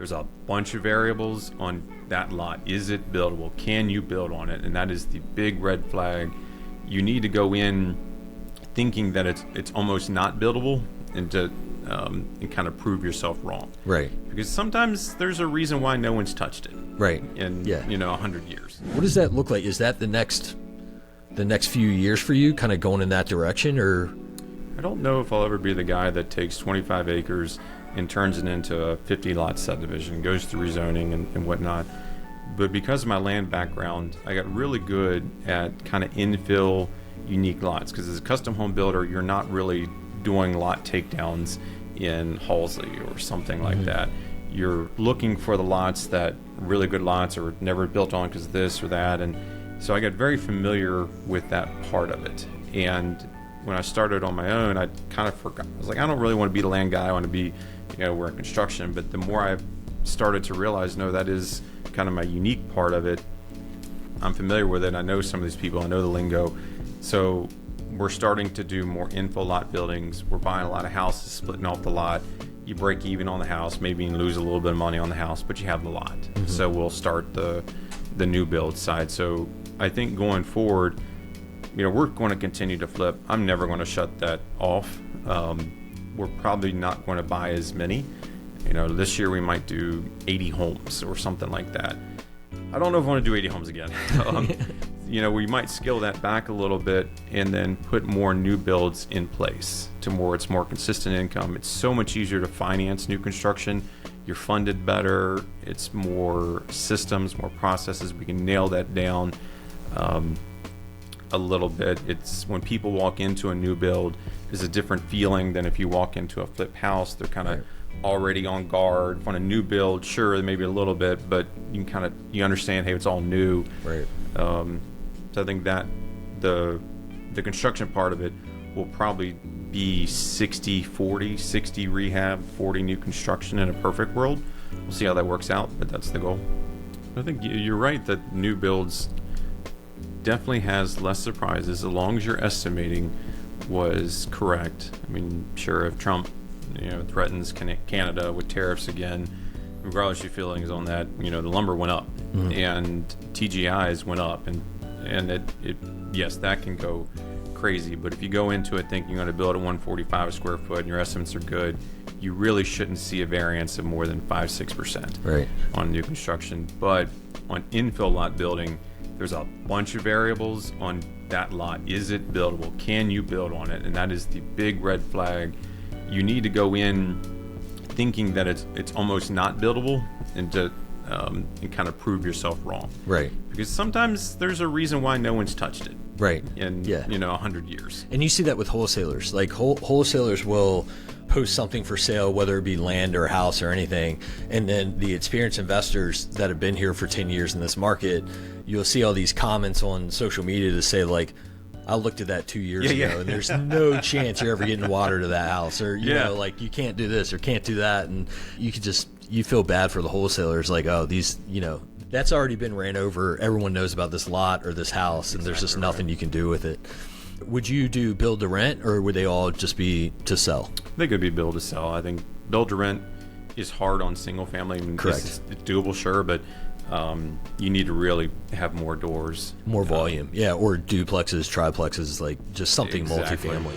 There's a bunch of variables on that lot. Is it buildable? Can you build on it? And that is the big red flag. You need to go in thinking that it's almost not buildable and kind of prove yourself wrong. Right. Because sometimes there's a reason why no one's touched it. Right. In 100 years. What does that look like? Is that the next few years for you, kind of going in that direction, or? I don't know if I'll ever be the guy that takes 25 acres and turns it into a 50-lot subdivision, goes through rezoning and whatnot. But because of my land background, I got really good at kind of infill, unique lots. Because as a custom home builder, you're not really doing lot takedowns in Halsey or something like that. You're looking for the lots that really good lots or never built on because of this or that. And so I got very familiar with that part of it. And when I started on my own, I kind of forgot. I was like, I don't really want to be the land guy. I want to be, we're in construction. But the more I started to realize, no, that is kind of my unique part of it. I'm familiar with it. I know some of these people. I know the lingo. So we're starting to do more infill lot buildings. We're buying a lot of houses, splitting off the lot. You break even on the house, maybe you lose a little bit of money on the house, but you have the lot. So we'll start the new build side. So I think going forward, we're going to continue to flip. I'm never going to shut that off. We're probably not going to buy as many. This year we might do 80 homes or something like that. I don't know if I want to do 80 homes again. We might scale that back a little bit and then put more new builds in place it's more consistent income. It's so much easier to finance new construction. You're funded better. It's more systems, more processes. We can nail that down a little bit. It's when people walk into a new build, is a different feeling than if you walk into a flip house. They're kind of already on guard. On a new build, sure, maybe a little bit, but you understand, hey, it's all new. Right. So I think that the construction part of it will probably be 60-40, 60 rehab, 40 new construction in a perfect world. We'll see how that works out, but that's the goal. I think you're right that new builds definitely has less surprises as long as your estimating was correct. I mean, sure, if Trump threatens Canada with tariffs again, regardless of your feelings on that, the lumber went up and TGIs went up, and it yes, that can go crazy. But if you go into it thinking you're going to build a 145 a square foot and your estimates are good, you really shouldn't see a variance of more than 5-6% on new construction. But on infill lot building, there's a bunch of variables on that lot. Is it buildable? Can you build on it? And that is the big red flag. You need to go in thinking that it's almost not buildable and kind of prove yourself wrong. Right. Because sometimes there's a reason why no one's touched it. Right. In 100 years. And you see that with wholesalers. Like wholesalers will post something for sale, whether it be land or a house or anything, and then the experienced investors that have been here for 10 years in this market, you'll see all these comments on social media to say like, I looked at that 2 years ago, and there's no chance you're ever getting water to that house, or you know, like you can't do this or can't do that, and you feel bad for the wholesalers, like, oh, these, that's already been ran over. Everyone knows about this lot or this house, and there's just nothing you can do with it. Would you do build to rent, or would they all just be to sell? They could be build to sell. I think build to rent is hard on single family. I mean, correct. It's doable, sure, but you need to really have more doors. More volume, or duplexes, triplexes, like just something multifamily.